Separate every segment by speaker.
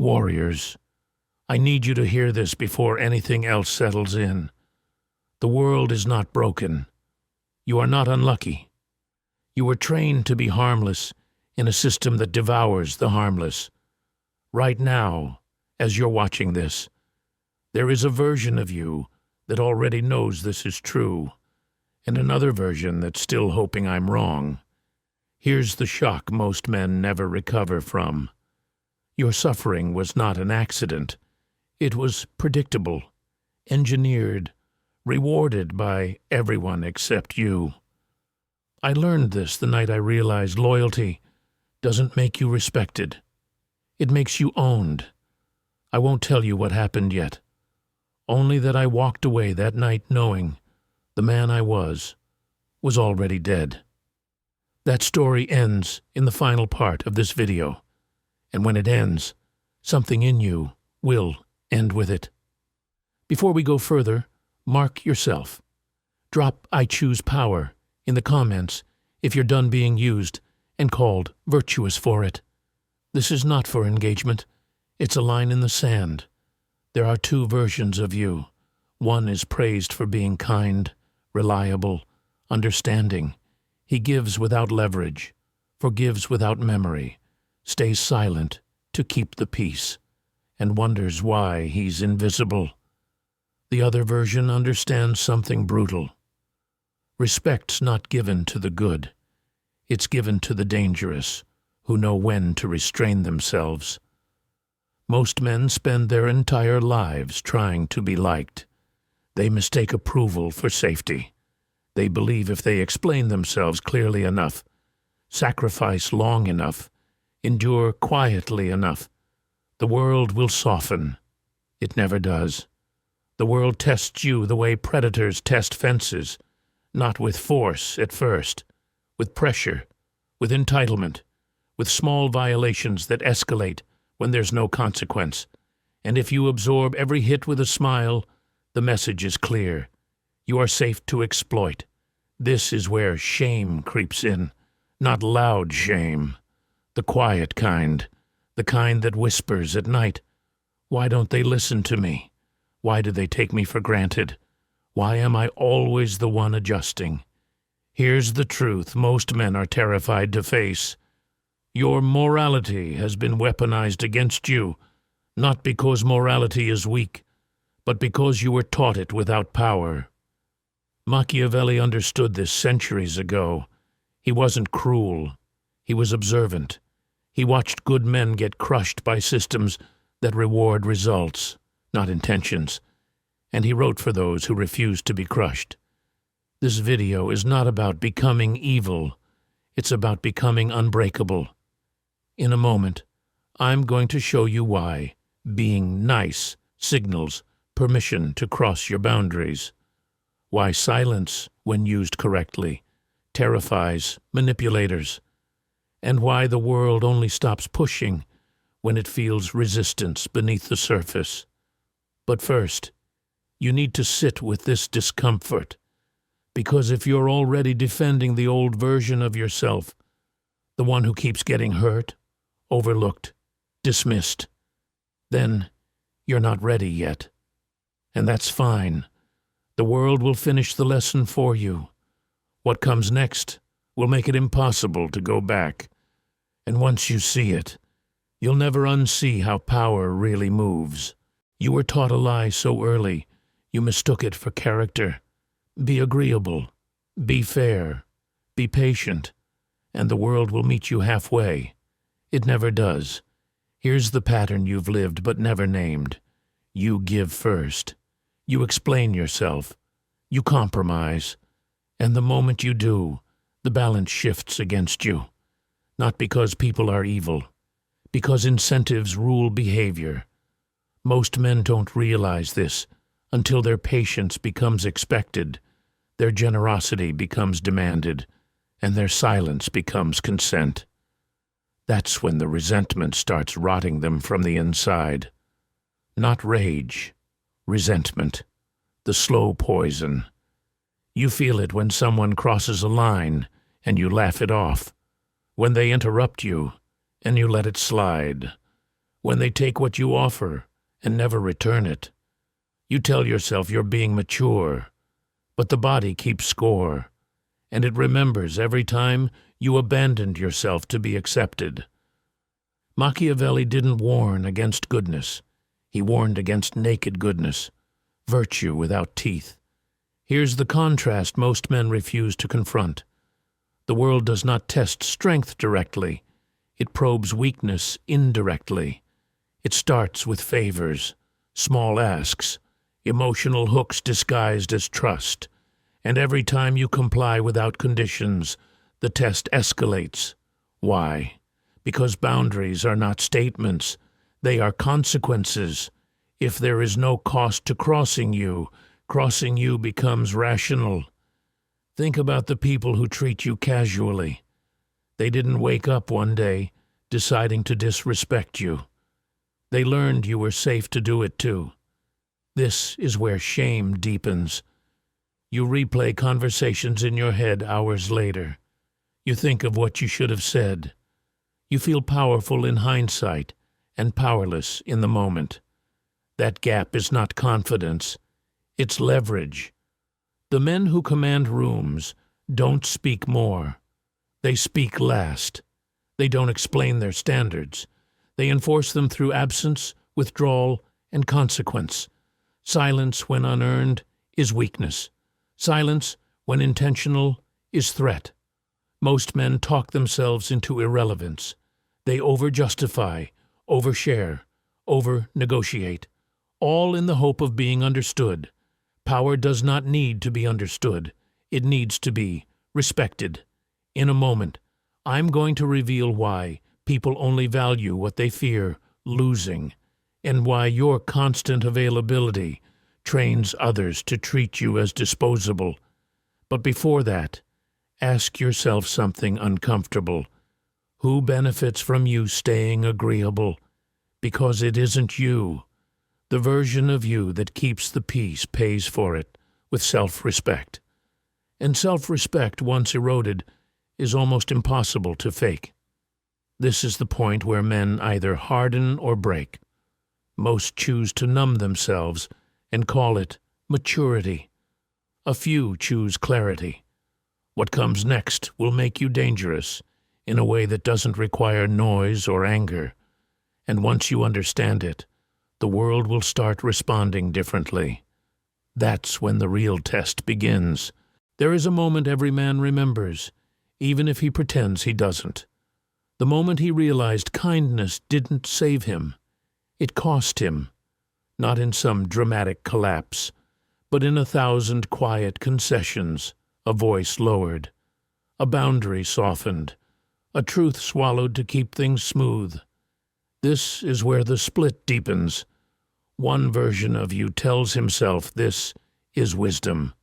Speaker 1: Warriors, I need you to hear this before anything else settles in. The world is not broken. You are not unlucky. You were trained to be harmless in a system that devours the harmless. Right now, as you're watching this, there is a version of you that already knows this is true, and another version that's still hoping I'm wrong. Here's the shock most men never recover from. Your suffering was not an accident. It was predictable, engineered, rewarded by everyone except you. I learned this the night I realized loyalty doesn't make you respected. It makes you owned. I won't tell you what happened yet. Only that I walked away that night knowing the man I was already dead. That story ends in the final part of this video. And when it ends, something in you will end with it. Before we go further, mark yourself. Drop "I choose power" in the comments if you're done being used and called virtuous for it. This is not for engagement. It's a line in the sand. There are two versions of you. One is praised for being kind, reliable, understanding. He gives without leverage, forgives without memory, stays silent to keep the peace, and wonders why he's invisible. The other version understands something brutal. Respect's not given to the good. It's given to the dangerous, who know when to restrain themselves. Most men spend their entire lives trying to be liked. They mistake approval for safety. They believe if they explain themselves clearly enough, sacrifice long enough, endure quietly enough, the world will soften. It never does. The world tests you the way predators test fences, not with force at first, with pressure, with entitlement, with small violations that escalate when there's no consequence. And if you absorb every hit with a smile, the message is clear. You are safe to exploit. This is where shame creeps in, not loud shame, the quiet kind, the kind that whispers at night. Why don't they listen to me? Why do they take me for granted? Why am I always the one adjusting? Here's the truth most men are terrified to face. Your morality has been weaponized against you, not because morality is weak, but because you were taught it without power. Machiavelli understood this centuries ago. He wasn't cruel. He was observant. He watched good men get crushed by systems that reward results, not intentions, and he wrote for those who refused to be crushed. This video is not about becoming evil. It's about becoming unbreakable. In a moment, I'm going to show you why being nice signals permission to cross your boundaries. Why silence, when used correctly, terrifies manipulators. And why the world only stops pushing when it feels resistance beneath the surface. But first, you need to sit with this discomfort, because if you're already defending the old version of yourself, the one who keeps getting hurt, overlooked, dismissed, then you're not ready yet. And that's fine. The world will finish the lesson for you. What comes next will make it impossible to go back. And once you see it, you'll never unsee how power really moves. You were taught a lie so early, you mistook it for character. Be agreeable, be fair, be patient, and the world will meet you halfway. It never does. Here's the pattern you've lived but never named. You give first. You explain yourself. You compromise. And the moment you do, the balance shifts against you. Not because people are evil, because incentives rule behavior. Most men don't realize this until their patience becomes expected, their generosity becomes demanded, and their silence becomes consent. That's when the resentment starts rotting them from the inside. Not rage, resentment, the slow poison. You feel it when someone crosses a line and you laugh it off, when they interrupt you and you let it slide, when they take what you offer and never return it. You tell yourself you're being mature, but the body keeps score, and it remembers every time you abandoned yourself to be accepted. Machiavelli didn't warn against goodness. He warned against naked goodness, virtue without teeth. Here's the contrast most men refuse to confront. The world does not test strength directly. It probes weakness indirectly. It starts with favors, small asks, emotional hooks disguised as trust. And every time you comply without conditions, the test escalates. Why? Because boundaries are not statements. They are consequences. If there is no cost to crossing you becomes rational. Think about the people who treat you casually. They didn't wake up one day deciding to disrespect you. They learned you were safe to do it too. This is where shame deepens. You replay conversations in your head hours later. You think of what you should have said. You feel powerful in hindsight and powerless in the moment. That gap is not confidence. It's leverage. The men who command rooms don't speak more. They speak last. They don't explain their standards. They enforce them through absence, withdrawal, and consequence. Silence, when unearned, is weakness. Silence, when intentional, is threat. Most men talk themselves into irrelevance. They over-justify, overshare, over-negotiate, all in the hope of being understood. Power does not need to be understood. It needs to be respected. In a moment, I'm going to reveal why people only value what they fear losing, and why your constant availability trains others to treat you as disposable. But before that, ask yourself something uncomfortable. Who benefits from you staying agreeable? Because it isn't you. The version of you that keeps the peace pays for it with self-respect. And self-respect, once eroded, is almost impossible to fake. This is the point where men either harden or break. Most choose to numb themselves and call it maturity. A few choose clarity. What comes next will make you dangerous in a way that doesn't require noise or anger. And once you understand it, the world will start responding differently. That's when the real test begins. There is a moment every man remembers, even if he pretends he doesn't. The moment he realized kindness didn't save him. It cost him, not in some dramatic collapse, but in 1,000 quiet concessions, a voice lowered, a boundary softened, a truth swallowed to keep things smooth. This is where the split deepens. One version of you tells himself this is wisdom,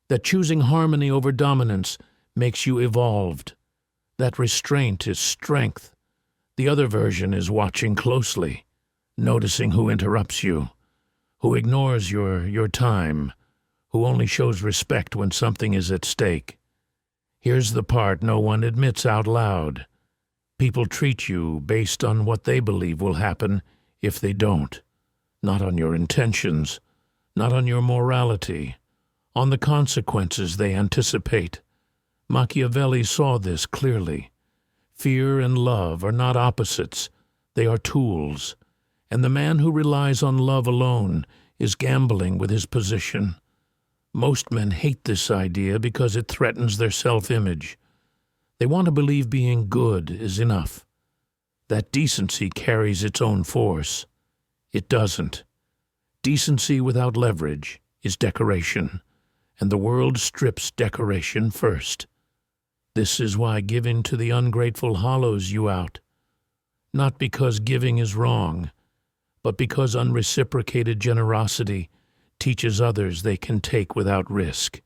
Speaker 1: that choosing harmony over dominance makes you evolved, that restraint is strength. The other version is watching closely, noticing who interrupts you, who ignores your time, who only shows respect when something is at stake. Here's the part no one admits out loud. People treat you based on what they believe will happen if they don't. Not on your intentions, not on your morality, on the consequences they anticipate. Machiavelli saw this clearly. Fear and love are not opposites, they are tools, and the man who relies on love alone is gambling with his position. Most men hate this idea because it threatens their self-image. They want to believe being good is enough, that decency carries its own force. It doesn't. Decency without leverage is decoration, and the world strips decoration first. This is why giving to the ungrateful hollows you out. Not because giving is wrong, but because unreciprocated generosity teaches others they can take without risk.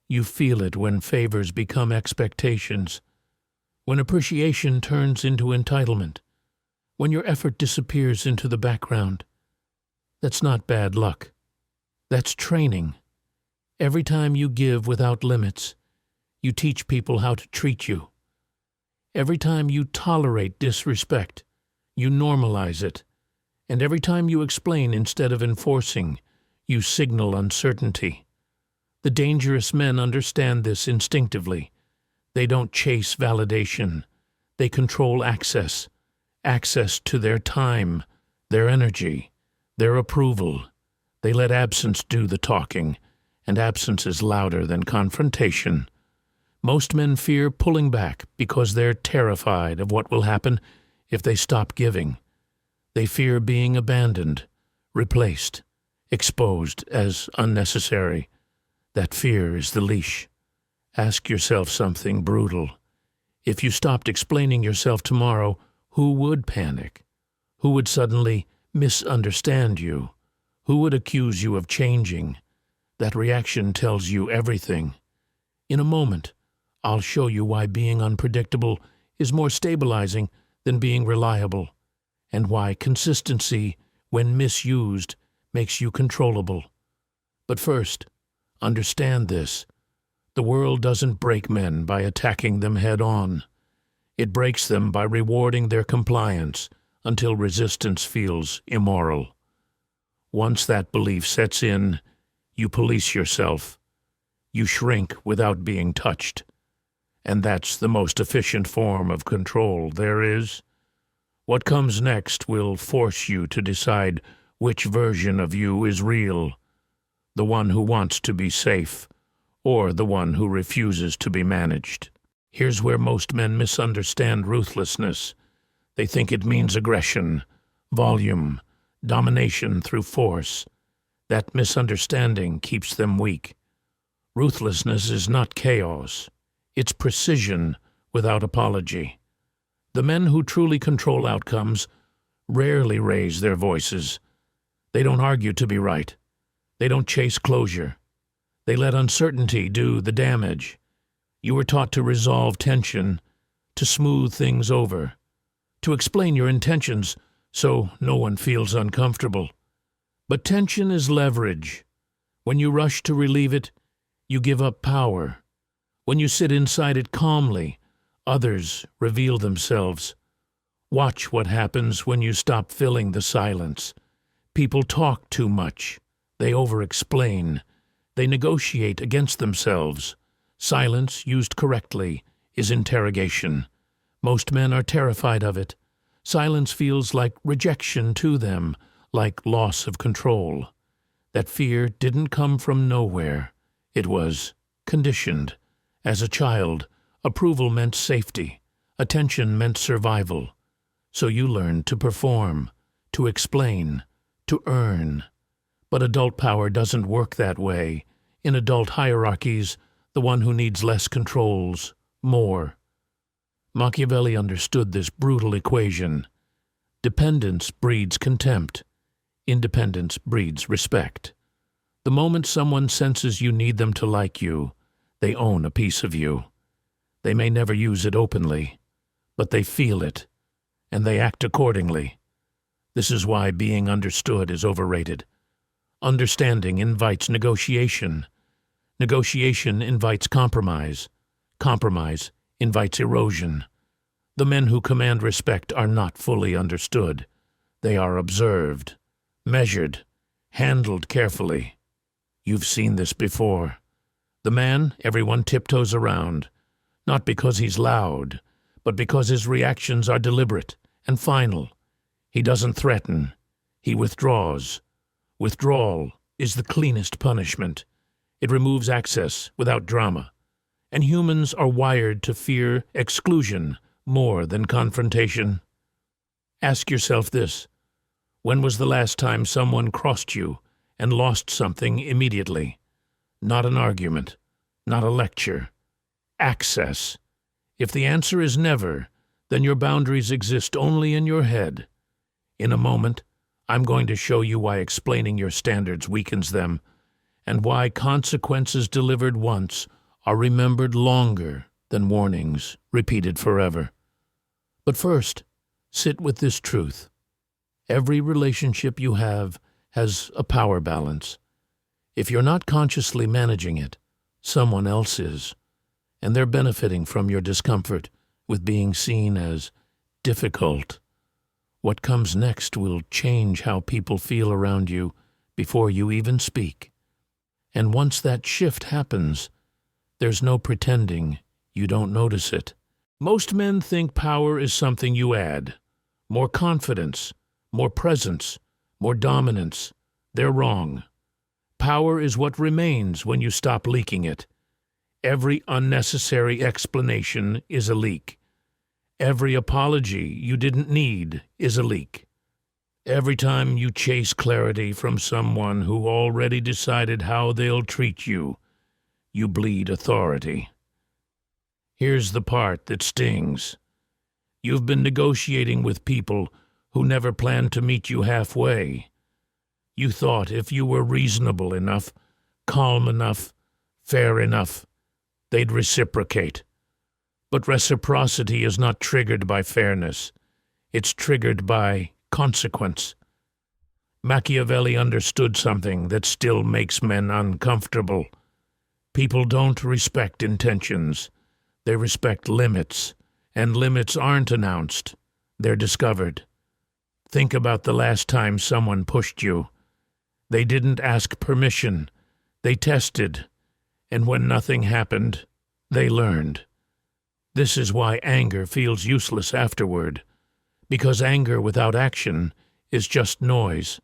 Speaker 1: You feel it when favors become expectations, when appreciation turns into entitlement, when your effort disappears into the background. That's not bad luck. That's training. Every time you give without limits, you teach people how to treat you. Every time you tolerate disrespect, You normalize it, and every time you explain instead of enforcing, you signal uncertainty. The dangerous men understand this instinctively. They don't chase validation. They control access to their time, their energy, their approval. They let absence do the talking, and absence is louder than confrontation. Most men fear pulling back because they're terrified of what will happen if they stop giving. They fear being abandoned, replaced, exposed as unnecessary. That fear is the leash. Ask yourself something brutal. If you stopped explaining yourself tomorrow, who would panic? Who would suddenly misunderstand you? Who would accuse you of changing? That reaction tells you everything. In a moment, I'll show you why being unpredictable is more stabilizing than being reliable, and why consistency, when misused, makes you controllable. But first, understand this. The world doesn't break men by attacking them head-on. It breaks them by rewarding their compliance until resistance feels immoral. Once that belief sets in, you police yourself. You shrink without being touched. And that's the most efficient form of control there is. What comes next will force you to decide which version of you is real, the one who wants to be safe, or the one who refuses to be managed. Here's where most men misunderstand ruthlessness. They think it means aggression, volume, domination through force. That misunderstanding keeps them weak. Ruthlessness is not chaos. It's precision without apology. The men who truly control outcomes rarely raise their voices. They don't argue to be right. They don't chase closure. They let uncertainty do the damage. You were taught to resolve tension, to smooth things over, to explain your intentions so no one feels uncomfortable. But tension is leverage. When you rush to relieve it, you give up power. When you sit inside it calmly, others reveal themselves. Watch what happens when you stop filling the silence. People talk too much. They over-explain. They negotiate against themselves. Silence, used correctly, is interrogation. Most men are terrified of it. Silence feels like rejection to them, like loss of control. That fear didn't come from nowhere. It was conditioned. As a child, approval meant safety. Attention meant survival. So you learned to perform, to explain, to earn. But adult power doesn't work that way. In adult hierarchies, the one who needs less controls more. Machiavelli understood this brutal equation. Dependence breeds contempt. Independence breeds respect. The moment someone senses you need them to like you, they own a piece of you. They may never use it openly, but they feel it, and they act accordingly. This is why being understood is overrated. Understanding invites negotiation. Negotiation invites compromise. Compromise invites erosion. The men who command respect are not fully understood. They are observed, measured, handled carefully. You've seen this before. The man everyone tiptoes around, not because he's loud, but because his reactions are deliberate and final. He doesn't threaten. He withdraws. Withdrawal is the cleanest punishment. It removes access without drama. And humans are wired to fear exclusion more than confrontation. Ask yourself this. When was the last time someone crossed you and lost something immediately? Not an argument, not a lecture. Access. If the answer is never, then your boundaries exist only in your head. In a moment, I'm going to show you why explaining your standards weakens them, and why consequences delivered once are remembered longer than warnings repeated forever. But first, sit with this truth. Every relationship you have has a power balance. If you're not consciously managing it, someone else is, and they're benefiting from your discomfort with being seen as difficult. What comes next will change how people feel around you before you even speak. And once that shift happens, there's no pretending you don't notice it. Most men think power is something you add. More confidence, more presence, more dominance. They're wrong. Power is what remains when you stop leaking it. Every unnecessary explanation is a leak. Every apology you didn't need is a leak. Every time you chase clarity from someone who already decided how they'll treat you, you bleed authority. Here's the part that stings. You've been negotiating with people who never planned to meet you halfway. You thought if you were reasonable enough, calm enough, fair enough, they'd reciprocate. But reciprocity is not triggered by fairness. It's triggered by consequence. Machiavelli understood something that still makes men uncomfortable. People don't respect intentions. They respect limits, and limits aren't announced. They're discovered. Think about the last time someone pushed you. They didn't ask permission. They tested. And when nothing happened, they learned. This is why anger feels useless afterward, because anger without action is just noise.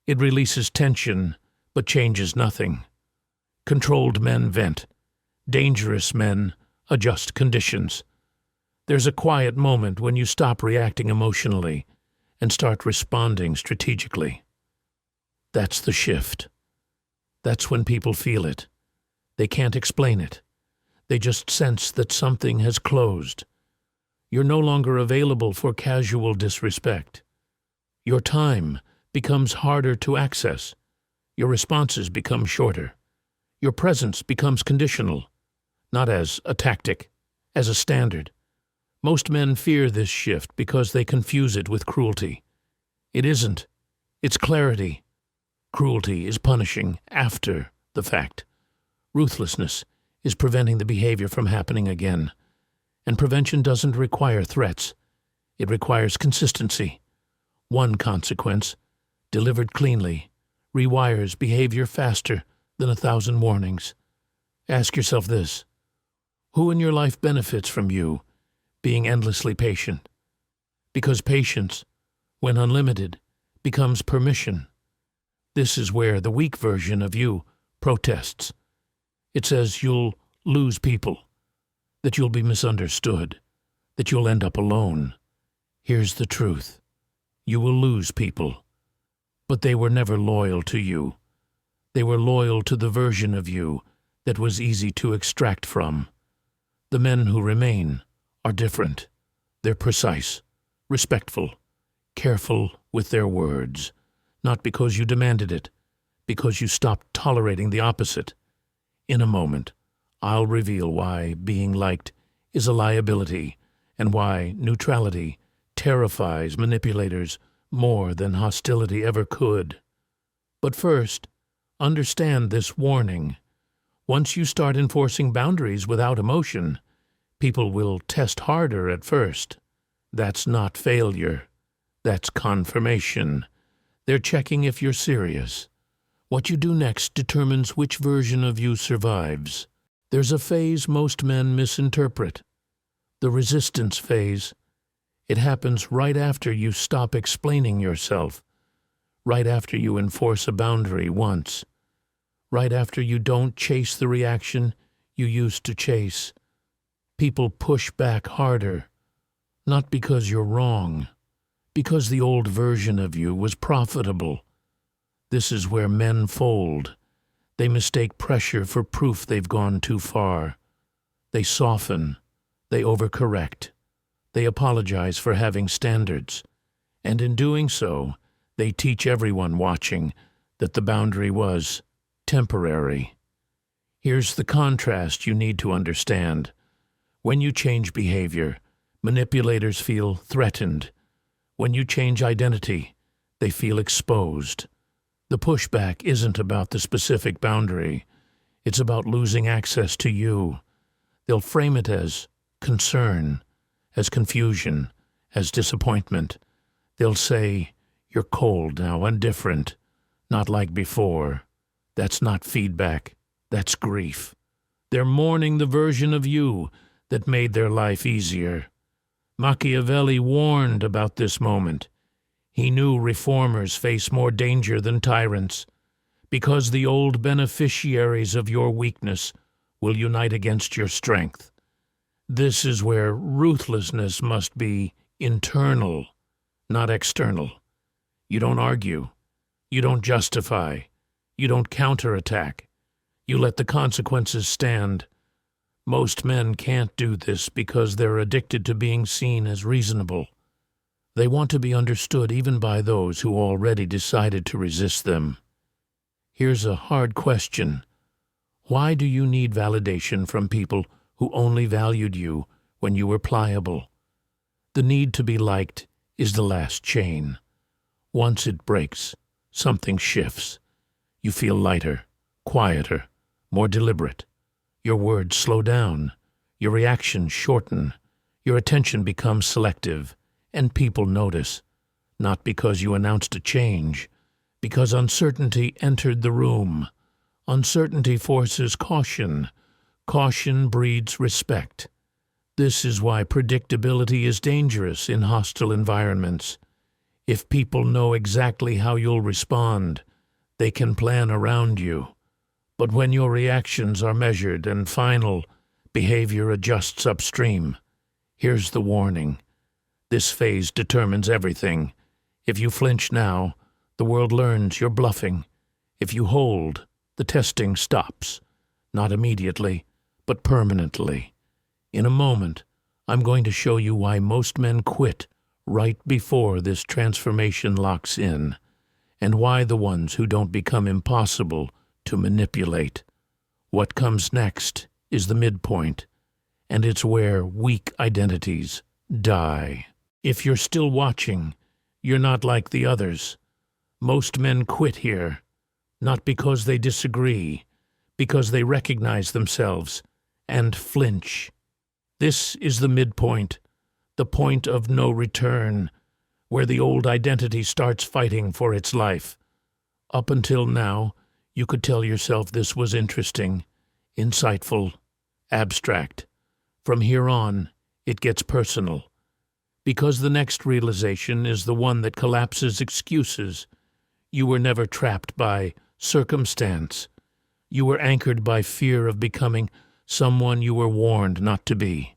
Speaker 1: It releases tension, but changes nothing. Controlled men vent. Dangerous men adjust conditions. There's a quiet moment when you stop reacting emotionally and start responding strategically. That's the shift. That's when people feel it. They can't explain it. They just sense that something has closed. You're no longer available for casual disrespect. Your time becomes harder to access. Your responses become shorter. Your presence becomes conditional, not as a tactic, as a standard. Most men fear this shift because they confuse it with cruelty. It isn't. It's clarity. Cruelty is punishing after the fact. Ruthlessness is preventing the behavior from happening again. And prevention doesn't require threats. It requires consistency. One consequence, delivered cleanly, rewires behavior faster than 1,000 warnings. Ask yourself this: who in your life benefits from you being endlessly patient? Because patience, when unlimited, becomes permission. This is where the weak version of you protests. It says you'll lose people, that you'll be misunderstood, that you'll end up alone. Here's the truth. You will lose people, but they were never loyal to you. They were loyal to the version of you that was easy to extract from. The men who remain are different. They're precise, respectful, careful with their words, not because you demanded it, because you stopped tolerating the opposite. In a moment, I'll reveal why being liked is a liability and why neutrality terrifies manipulators more than hostility ever could. But first, understand this warning. Once you start enforcing boundaries without emotion, people will test harder at first. That's not failure. That's confirmation. They're checking if you're serious. What you do next determines which version of you survives. There's a phase most men misinterpret. The resistance phase. It happens right after you stop explaining yourself. Right after you enforce a boundary once. Right after you don't chase the reaction you used to chase. People push back harder. Not because you're wrong. Because the old version of you was profitable. This is where men fold. They mistake pressure for proof they've gone too far. They soften. They overcorrect. They apologize for having standards. And in doing so, they teach everyone watching that the boundary was temporary. Here's the contrast you need to understand. When you change behavior, manipulators feel threatened. When you change identity, they feel exposed. The pushback isn't about the specific boundary. It's about losing access to you. They'll frame it as concern, as confusion, as disappointment. They'll say, "You're cold now and different, not like before." That's not feedback, that's grief. They're mourning the version of you that made their life easier. Machiavelli warned about this moment. He knew reformers face more danger than tyrants, because the old beneficiaries of your weakness will unite against your strength. This is where ruthlessness must be internal, not external. You don't argue. You don't justify. You don't counterattack. You let the consequences stand. Most men can't do this because they're addicted to being seen as reasonable. They want to be understood even by those who already decided to resist them. Here's a hard question. Why do you need validation from people who only valued you when you were pliable? The need to be liked is the last chain. Once it breaks, something shifts. You feel lighter, quieter, more deliberate. Your words slow down, your reactions shorten, your attention becomes selective, and people notice, not because you announced a change, because uncertainty entered the room. Uncertainty forces caution. Caution breeds respect. This is why predictability is dangerous in hostile environments. If people know exactly how you'll respond, they can plan around you. But when your reactions are measured and final, behavior adjusts upstream. Here's the warning. This phase determines everything. If you flinch now, the world learns you're bluffing. If you hold, the testing stops. Not immediately, but permanently. In a moment, I'm going to show you why most men quit right before this transformation locks in, and why the ones who don't become impossible to manipulate. What comes next is the midpoint, and it's where weak identities die. If you're still watching, you're not like the others. Most men quit here, not because they disagree, because they recognize themselves and flinch. This is the midpoint, the point of no return, where the old identity starts fighting for its life. Up until now, you could tell yourself this was interesting, insightful, abstract. From here on, it gets personal. Because the next realization is the one that collapses excuses. You were never trapped by circumstance. You were anchored by fear of becoming someone you were warned not to be.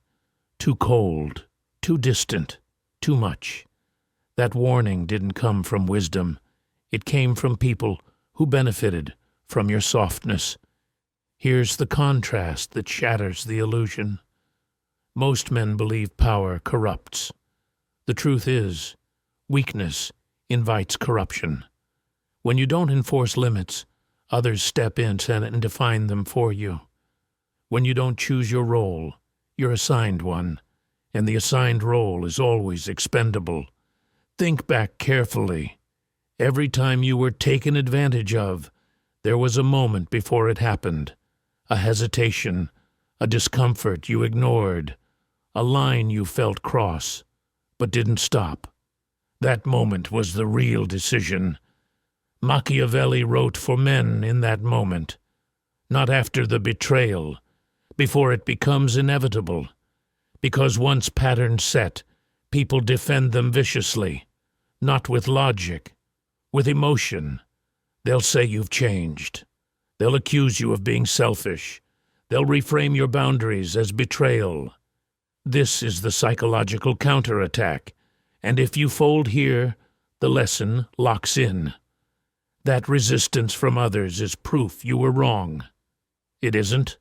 Speaker 1: Too cold, too distant, too much. That warning didn't come from wisdom. It came from people who benefited from your softness. Here's the contrast that shatters the illusion. Most men believe power corrupts. The truth is, weakness invites corruption. When you don't enforce limits, others step in and define them for you. When you don't choose your role, you're assigned one, and the assigned role is always expendable. Think back carefully. Every time you were taken advantage of, there was a moment before it happened, a hesitation, a discomfort you ignored, a line you felt cross, but didn't stop. That moment was the real decision. Machiavelli wrote for men in that moment, not after the betrayal, before it becomes inevitable. Because once patterns set, people defend them viciously, not with logic, with emotion. They'll say you've changed. They'll accuse you of being selfish. They'll reframe your boundaries as betrayal. This is the psychological counterattack, and if you fold here, the lesson locks in. That resistance from others is proof you were wrong. It isn't.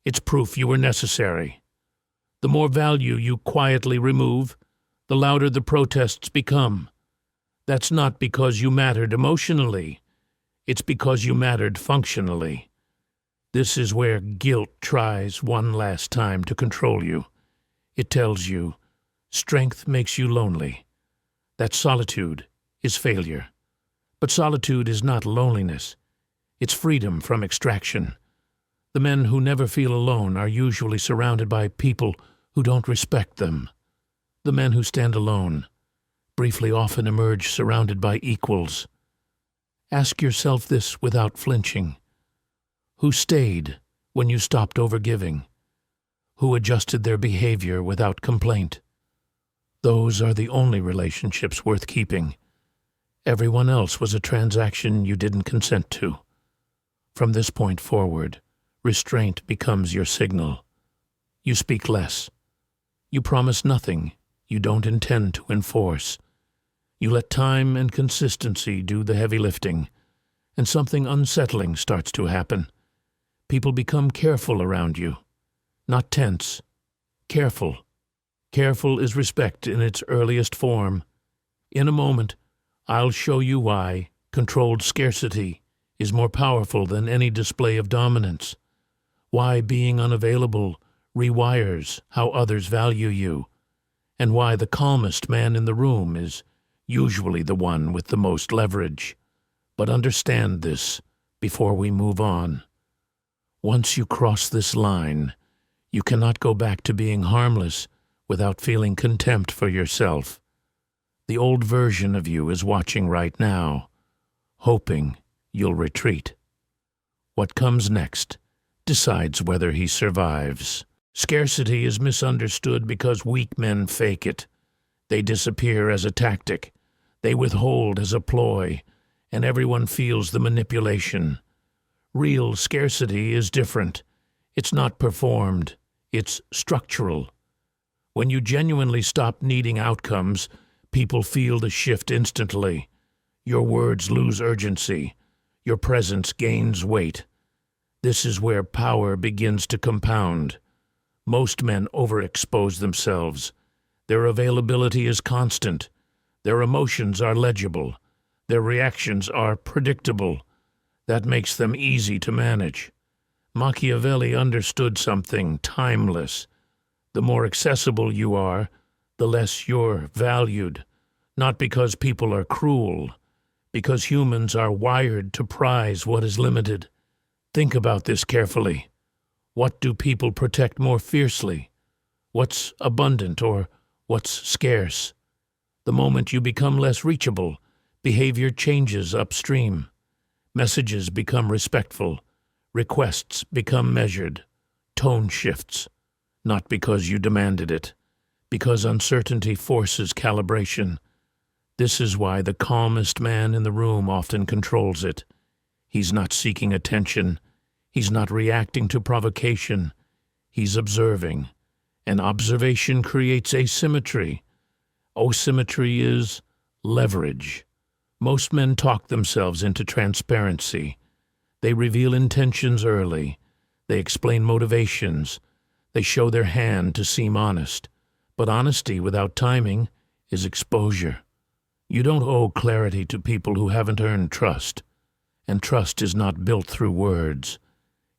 Speaker 1: It's proof you were necessary. The more value you quietly remove, the louder the protests become. That's not because you mattered emotionally. It's because you mattered functionally. This is where guilt tries one last time to control you. It tells you, strength makes you lonely. That solitude is failure. But solitude is not loneliness. It's freedom from extraction. The men who never feel alone are usually surrounded by people who don't respect them. The men who stand alone briefly often emerge surrounded by equals. Ask yourself this without flinching. Who stayed when you stopped overgiving? Who adjusted their behavior without complaint? Those are the only relationships worth keeping. Everyone else was a transaction you didn't consent to. From this point forward, restraint becomes your signal. You speak less. You promise nothing you don't intend to enforce. You let time and consistency do the heavy lifting, and something unsettling starts to happen. People become careful around you. Not tense. Careful. Careful is respect in its earliest form. In a moment, I'll show you why controlled scarcity is more powerful than any display of dominance. Why being unavailable rewires how others value you, and why the calmest man in the room is usually the one with the most leverage. But understand this before we move on. Once you cross this line, you cannot go back to being harmless without feeling contempt for yourself. The old version of you is watching right now, hoping you'll retreat. What comes next decides whether he survives. Scarcity is misunderstood because weak men fake it. They disappear as a tactic. They withhold as a ploy, and everyone feels the manipulation. Real scarcity is different. It's not performed. It's structural. When you genuinely stop needing outcomes, people feel the shift instantly. Your words lose urgency. Your presence gains weight. This is where power begins to compound. Most men overexpose themselves. Their availability is constant. Their emotions are legible. Their reactions are predictable. That makes them easy to manage. Machiavelli understood something timeless. The more accessible you are, the less you're valued. Not because people are cruel, because humans are wired to prize what is limited. Think about this carefully. What do people protect more fiercely? What's abundant or what's scarce? The moment you become less reachable, behavior changes upstream. Messages become respectful. Requests become measured. Tone shifts. Not because you demanded it, because uncertainty forces calibration. This is why the calmest man in the room often controls it. He's not seeking attention. He's not reacting to provocation. He's observing. And observation creates asymmetry. Asymmetry is leverage. Most men talk themselves into transparency. They reveal intentions early. They explain motivations. They show their hand to seem honest. But honesty without timing is exposure. You don't owe clarity to people who haven't earned trust. And trust is not built through words.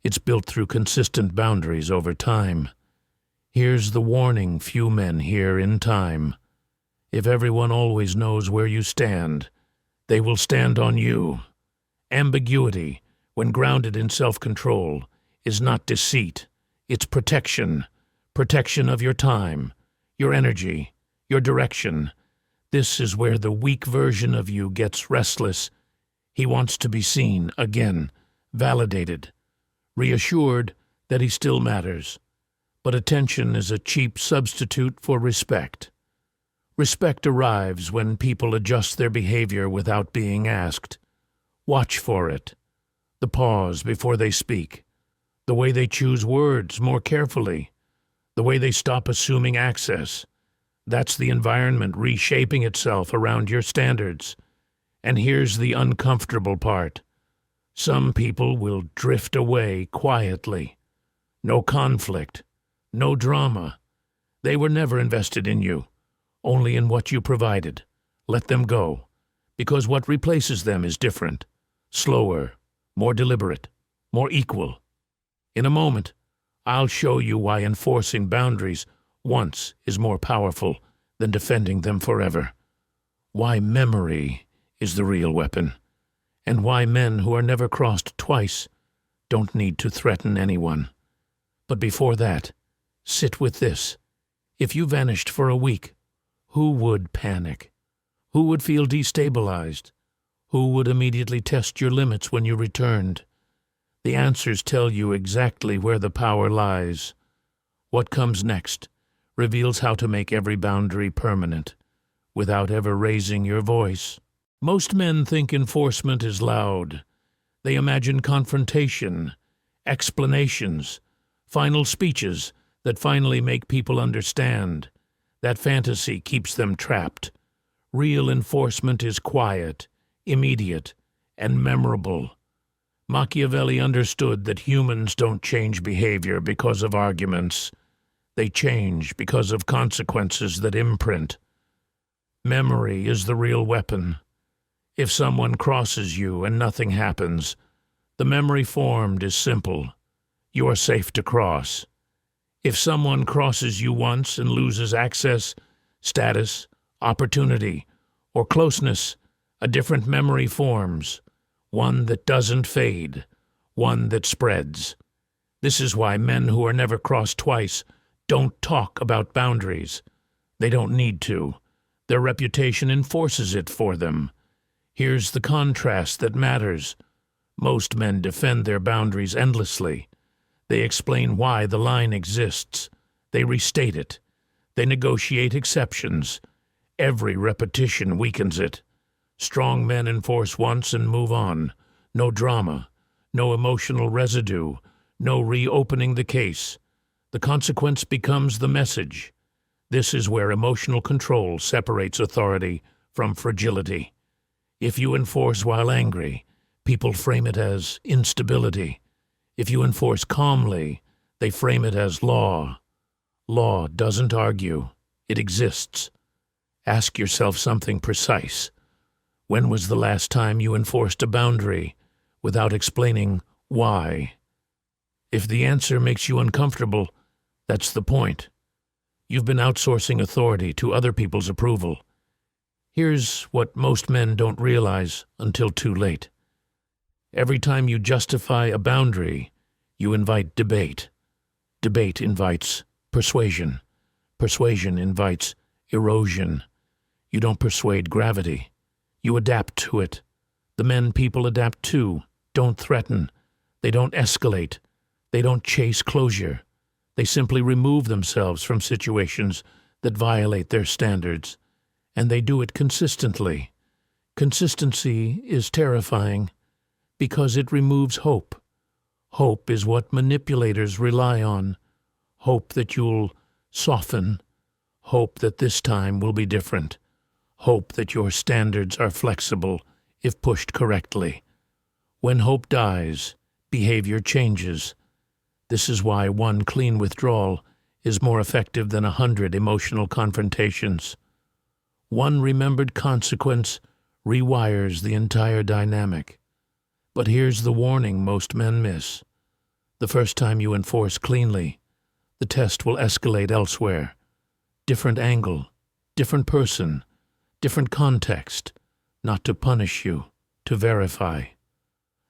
Speaker 1: It's built through consistent boundaries over time. Here's the warning few men hear in time. If everyone always knows where you stand, they will stand on you. Ambiguity, when grounded in self-control, is not deceit. It's protection. Protection of your time, your energy, your direction. This is where the weak version of you gets restless. He wants to be seen again, validated, reassured that he still matters. But attention is a cheap substitute for respect. Respect arrives when people adjust their behavior without being asked. Watch for it. The pause before they speak. The way they choose words more carefully. The way they stop assuming access. That's the environment reshaping itself around your standards. And here's the uncomfortable part. Some people will drift away quietly. No conflict. No drama. They were never invested in you, only in what you provided. Let them go, because what replaces them is different, slower, more deliberate, more equal. In a moment, I'll show you why enforcing boundaries once is more powerful than defending them forever. Why memory is the real weapon, and why men who are never crossed twice don't need to threaten anyone. But before that, sit with this. If you vanished for a week, who would panic? Who would feel destabilized? Who would immediately test your limits when you returned? The answers tell you exactly where the power lies. What comes next reveals how to make every boundary permanent, without ever raising your voice. Most men think enforcement is loud. They imagine confrontation, explanations, final speeches that finally make people understand. That fantasy keeps them trapped. Real enforcement is quiet, immediate, and memorable. Machiavelli understood that humans don't change behavior because of arguments. They change because of consequences that imprint. Memory is the real weapon. If someone crosses you and nothing happens, the memory formed is simple. You are safe to cross. If someone crosses you once and loses access, status, opportunity, or closeness, a different memory forms, one that doesn't fade, one that spreads. This is why men who are never crossed twice don't talk about boundaries. They don't need to. Their reputation enforces it for them. Here's the contrast that matters. Most men defend their boundaries endlessly. They explain why the line exists. They restate it. They negotiate exceptions. Every repetition weakens it. Strong men enforce once and move on. No drama, no emotional residue, no reopening the case. The consequence becomes the message. This is where emotional control separates authority from fragility. If you enforce while angry, people frame it as instability. If you enforce calmly, they frame it as law. Law doesn't argue. It exists. Ask yourself something precise. When was the last time you enforced a boundary without explaining why? If the answer makes you uncomfortable, that's the point. You've been outsourcing authority to other people's approval. Here's what most men don't realize until too late. Every time you justify a boundary, you invite debate. Debate invites persuasion. Persuasion invites erosion. You don't persuade gravity. You adapt to it. The men people adapt to don't threaten. They don't escalate. They don't chase closure. They simply remove themselves from situations that violate their standards. And they do it consistently. Consistency is terrifying because it removes hope. Hope is what manipulators rely on. Hope that you'll soften. Hope that this time will be different. Hope that your standards are flexible if pushed correctly. When hope dies, behavior changes. This is why one clean withdrawal is more effective than 100 emotional confrontations. One remembered consequence rewires the entire dynamic. But here's the warning most men miss. The first time you enforce cleanly, the test will escalate elsewhere. Different angle, different person, different context, not to punish you, to verify.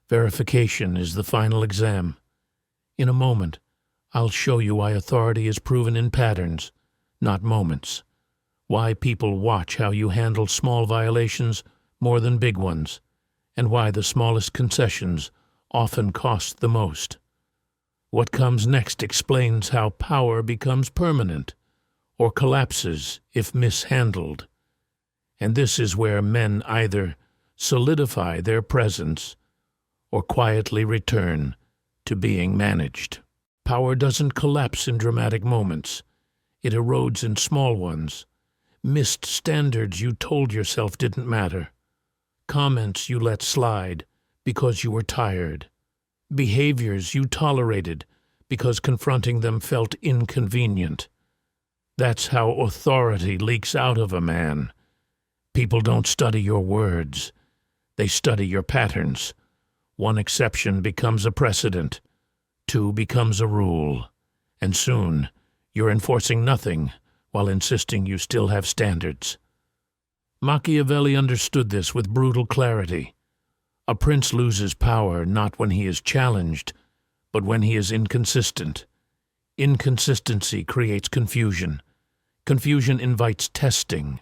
Speaker 1: Verification is the final exam. In a moment, I'll show you why authority is proven in patterns, not moments. Why people watch how you handle small violations more than big ones, and why the smallest concessions often cost the most. What comes next explains how power becomes permanent, or collapses if mishandled. And this is where men either solidify their presence or quietly return to being managed. Power doesn't collapse in dramatic moments. It erodes in small ones. Missed standards you told yourself didn't matter. Comments you let slide because you were tired. Behaviors you tolerated because confronting them felt inconvenient. That's how authority leaks out of a man. People don't study your words. They study your patterns. One exception becomes a precedent. Two becomes a rule. And soon, you're enforcing nothing while insisting you still have standards. Machiavelli understood this with brutal clarity. A prince loses power not when he is challenged, but when he is inconsistent. Inconsistency creates confusion. Confusion invites testing.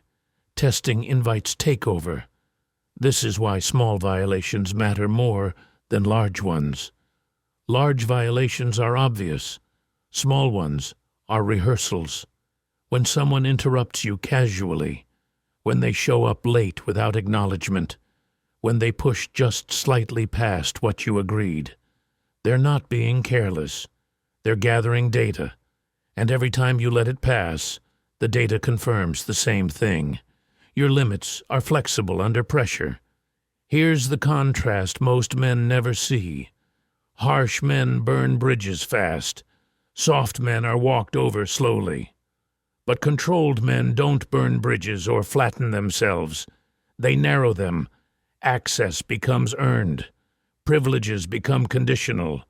Speaker 1: Testing invites takeover. This is why small violations matter more than large ones. Large violations are obvious. Small ones are rehearsals. When someone interrupts you casually, when they show up late without acknowledgement, when they push just slightly past what you agreed, they're not being careless. They're gathering data, and every time you let it pass, the data confirms the same thing. Your limits are flexible under pressure. Here's the contrast most men never see. Harsh men burn bridges fast. Soft men are walked over slowly. But controlled men don't burn bridges or flatten themselves. They narrow them. Access becomes earned. Privileges become conditional.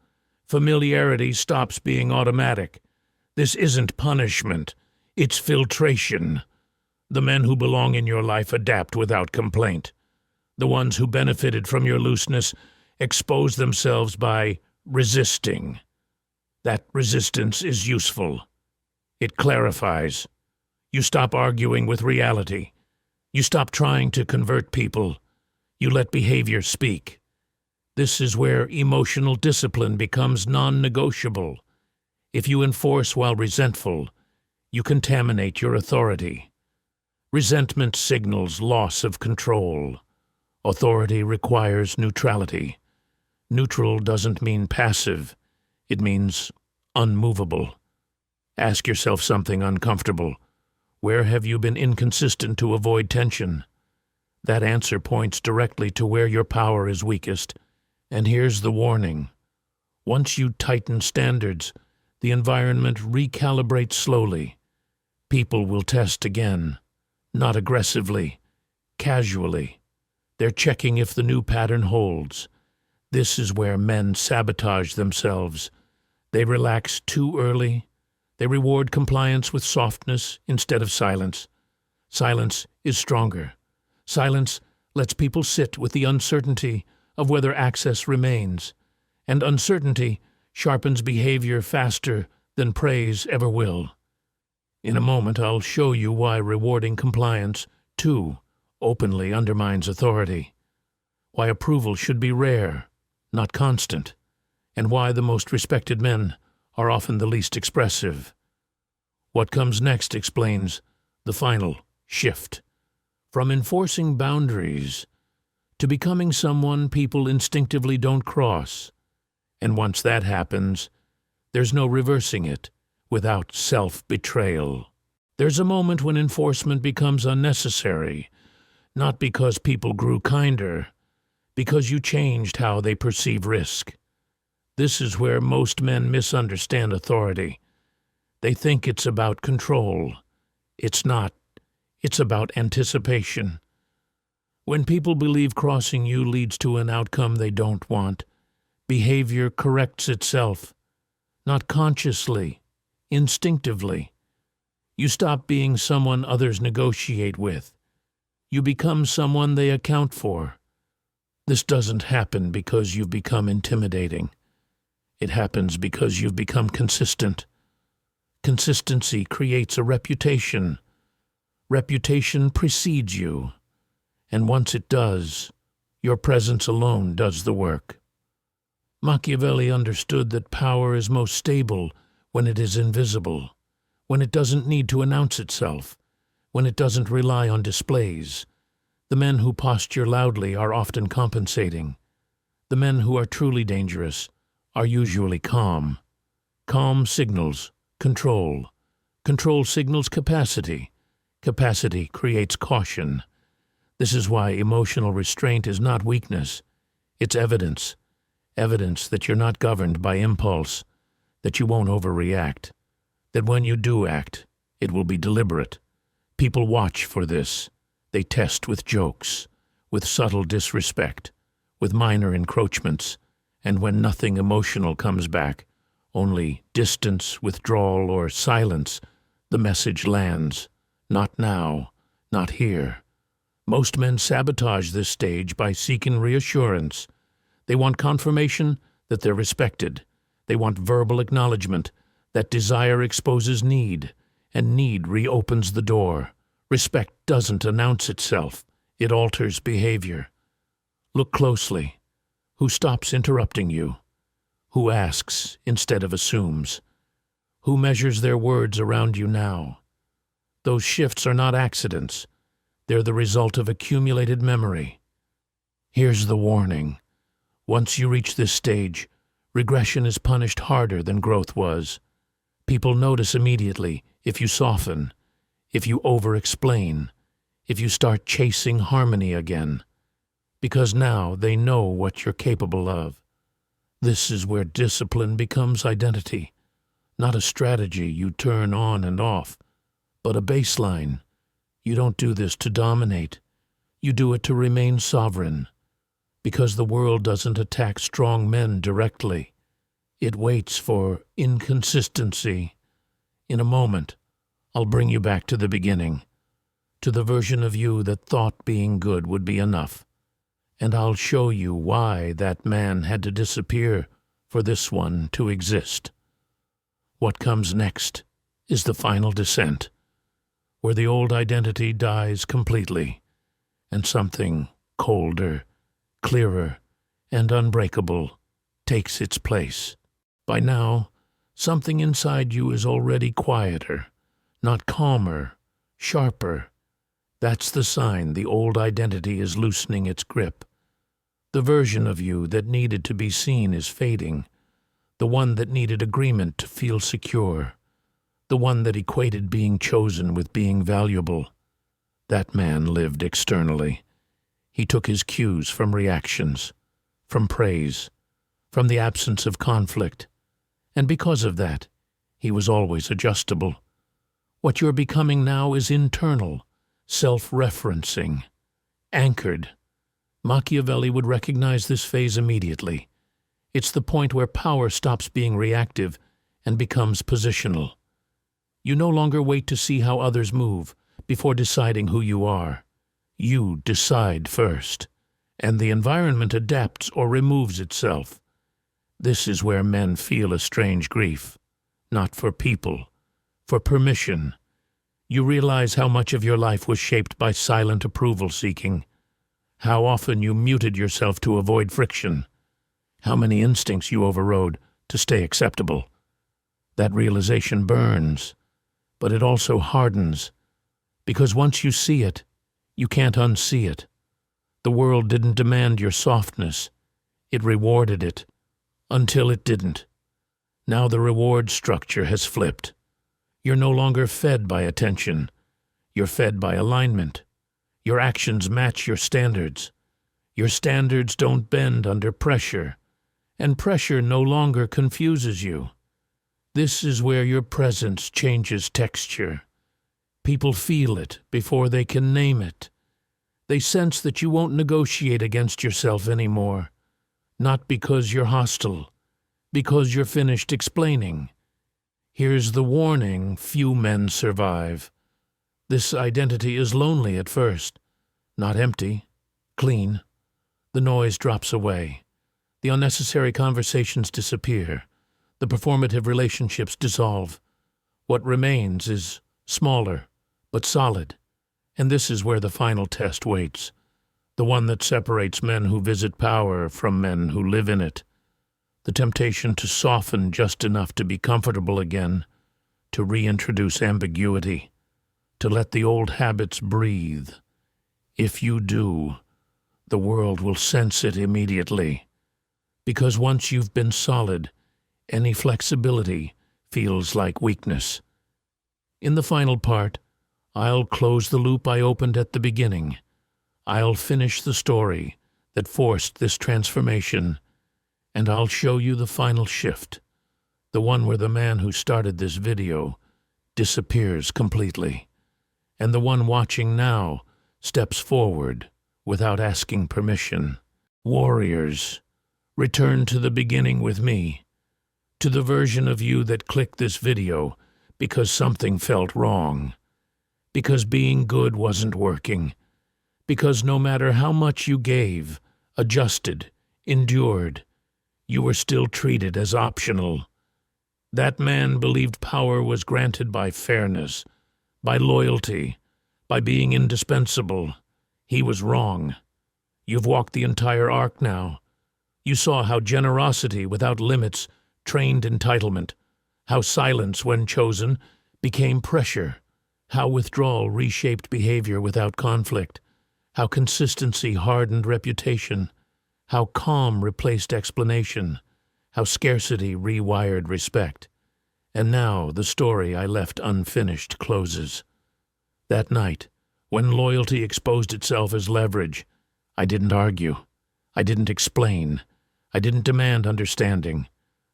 Speaker 1: Familiarity stops being automatic. This isn't punishment. It's filtration. The men who belong in your life adapt without complaint. The ones who benefited from your looseness expose themselves by resisting. That resistance is useful. It clarifies. You stop arguing with reality. You stop trying to convert people. You let behavior speak. This is where emotional discipline becomes non-negotiable. If you enforce while resentful, you contaminate your authority. Resentment signals loss of control. Authority requires neutrality. Neutral doesn't mean passive. It means unmovable. Ask yourself something uncomfortable. Where have you been inconsistent to avoid tension? That answer points directly to where your power is weakest. And here's the warning. Once you tighten standards, the environment recalibrates slowly. People will test again. Not aggressively, casually. They're checking if the new pattern holds. This is where men sabotage themselves. They relax too early. They reward compliance with softness instead of silence. Silence is stronger. Silence lets people sit with the uncertainty of whether access remains, and uncertainty sharpens behavior faster than praise ever will. In a moment, I'll show you why rewarding compliance, too, openly undermines authority, why approval should be rare, not constant, and why the most respected men are often the least expressive. What comes next explains the final shift. From enforcing boundaries to becoming someone people instinctively don't cross. And once that happens, there's no reversing it without self-betrayal. There's a moment when enforcement becomes unnecessary, not because people grew kinder, because you changed how they perceive risk. This is where most men misunderstand authority. They think it's about control. It's not. It's about anticipation. When people believe crossing you leads to an outcome they don't want, behavior corrects itself, not consciously, instinctively. You stop being someone others negotiate with. You become someone they account for. This doesn't happen because you've become intimidating. It happens because you've become consistent. Consistency creates a reputation. Reputation precedes you. And once it does, your presence alone does the work. Machiavelli understood that power is most stable when it is invisible, when it doesn't need to announce itself, when it doesn't rely on displays. The men who posture loudly are often compensating. The men who are truly dangerous are usually calm. Calm signals control. Control signals capacity. Capacity creates caution. This is why emotional restraint is not weakness. It's evidence. Evidence that you're not governed by impulse, that you won't overreact, that when you do act, it will be deliberate. People watch for this. They test with jokes, with subtle disrespect, with minor encroachments, and when nothing emotional comes back, only distance, withdrawal, or silence, the message lands. Not now, not here. Most men sabotage this stage by seeking reassurance. They want confirmation that they're respected. They want verbal acknowledgement that desire exposes need, and need reopens the door. Respect doesn't announce itself, it alters behavior. Look closely. Who stops interrupting you? Who asks instead of assumes? Who measures their words around you now? Those shifts are not accidents. They're the result of accumulated memory. Here's the warning. Once you reach this stage, regression is punished harder than growth was. People notice immediately if you soften, if you over-explain, if you start chasing harmony again, because now they know what you're capable of. This is where discipline becomes identity, not a strategy you turn on and off, but a baseline. You don't do this to dominate. You do it to remain sovereign, because the world doesn't attack strong men directly. It waits for inconsistency. In a moment, I'll bring you back to the beginning, to the version of you that thought being good would be enough, and I'll show you why that man had to disappear for this one to exist. What comes next is the final descent, where the old identity dies completely, and something colder, clearer, and unbreakable takes its place. By now, something inside you is already quieter, not calmer, sharper. That's the sign the old identity is loosening its grip. The version of you that needed to be seen is fading, the one that needed agreement to feel secure, the one that equated being chosen with being valuable. That man lived externally. He took his cues from reactions, from praise, from the absence of conflict, and because of that, he was always adjustable. What you're becoming now is internal, self-referencing, anchored. Machiavelli would recognize this phase immediately. It's the point where power stops being reactive and becomes positional. You no longer wait to see how others move before deciding who you are. You decide first, and the environment adapts or removes itself. This is where men feel a strange grief, not for people, for permission. You realize how much of your life was shaped by silent approval-seeking, how often you muted yourself to avoid friction, how many instincts you overrode to stay acceptable. That realization burns, but it also hardens, because once you see it, you can't unsee it. The world didn't demand your softness. It rewarded it, until it didn't. Now the reward structure has flipped. You're no longer fed by attention. You're fed by alignment. Your actions match your standards. Your standards don't bend under pressure, and pressure no longer confuses you. This is where your presence changes texture. People feel it before they can name it. They sense that you won't negotiate against yourself anymore, not because you're hostile, because you're finished explaining. Here's the warning few men survive. This identity is lonely at first, not empty, clean. The noise drops away. The unnecessary conversations disappear. The performative relationships dissolve. What remains is smaller, but solid. And this is where the final test waits, the one that separates men who visit power from men who live in it. The temptation to soften just enough to be comfortable again, to reintroduce ambiguity, to let the old habits breathe. If you do, the world will sense it immediately. Because once you've been solid, any flexibility feels like weakness. In the final part, I'll close the loop I opened at the beginning. I'll finish the story that forced this transformation, and I'll show you the final shift, the one where the man who started this video disappears completely, and the one watching now steps forward without asking permission. Warriors, return to the beginning with me, to the version of you that clicked this video because something felt wrong, because being good wasn't working, because no matter how much you gave, adjusted, endured, you were still treated as optional. That man believed power was granted by fairness, by loyalty, by being indispensable. He was wrong. You've walked the entire arc now. You saw how generosity without limits trained entitlement, how silence, when chosen, became pressure, how withdrawal reshaped behavior without conflict, how consistency hardened reputation, how calm replaced explanation, how scarcity rewired respect. And now the story I left unfinished closes. That night, when loyalty exposed itself as leverage, I didn't argue. I didn't explain. I didn't demand understanding.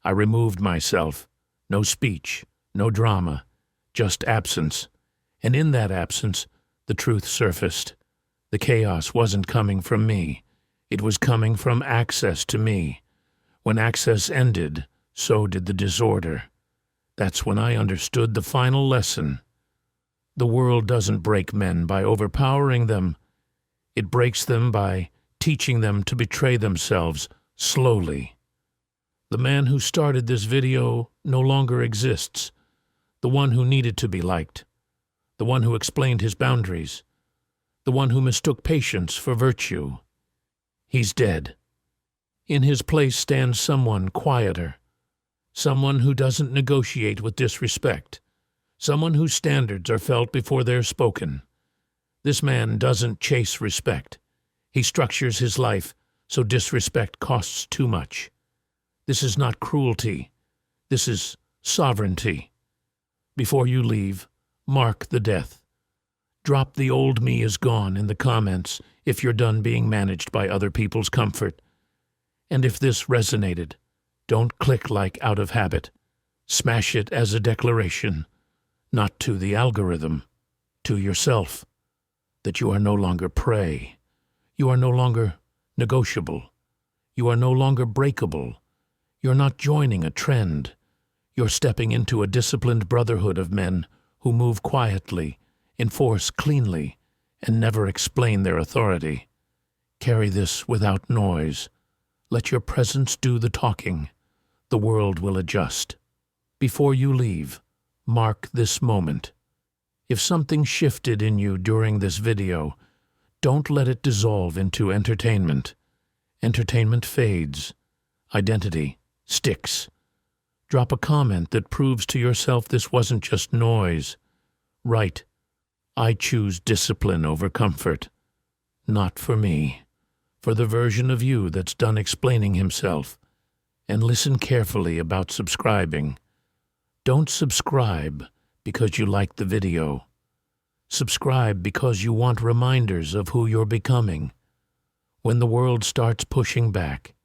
Speaker 1: I removed myself. No speech, no drama, just absence. And in that absence, the truth surfaced. The chaos wasn't coming from me. It was coming from access to me. When access ended, so did the disorder. That's when I understood the final lesson. The world doesn't break men by overpowering them. It breaks them by teaching them to betray themselves slowly. The man who started this video no longer exists. The one who needed to be liked. The one who explained his boundaries. The one who mistook patience for virtue. He's dead. In his place stands someone quieter. Someone who doesn't negotiate with disrespect. Someone whose standards are felt before they're spoken. This man doesn't chase respect. He structures his life so disrespect costs too much. This is not cruelty. This is sovereignty. Before you leave, mark the death. Drop "the old me is gone" in the comments if you're done being managed by other people's comfort. And if this resonated, don't click like out of habit. Smash it as a declaration, not to the algorithm, to yourself, that you are no longer prey. You are no longer negotiable. You are no longer breakable. You're not joining a trend. You're stepping into a disciplined brotherhood of men who move quietly, enforce cleanly, and never explain their authority. Carry this without noise. Let your presence do the talking. The world will adjust. Before you leave, mark this moment. If something shifted in you during this video, don't let it dissolve into entertainment. Entertainment fades. Identity sticks. Drop a comment that proves to yourself this wasn't just noise. Write, "I choose discipline over comfort." Not for me. For the version of you that's done explaining himself. And listen carefully about subscribing. Don't subscribe because you like the video. Subscribe because you want reminders of who you're becoming. When the world starts pushing back,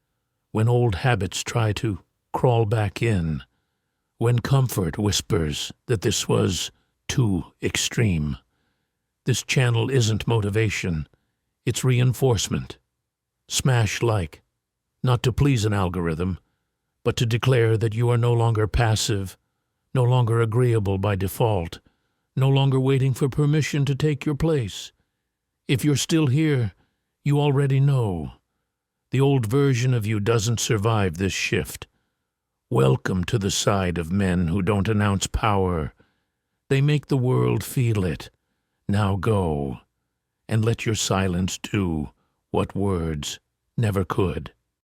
Speaker 1: when old habits try to crawl back in, when comfort whispers that this was too extreme, this channel isn't motivation, it's reinforcement. Smash like, not to please an algorithm, but to declare that you are no longer passive, no longer agreeable by default, no longer waiting for permission to take your place. If you're still here, you already know. The old version of you doesn't survive this shift. Welcome to the side of men who don't announce power. They make the world feel it. Now go, and let your silence do what words never could.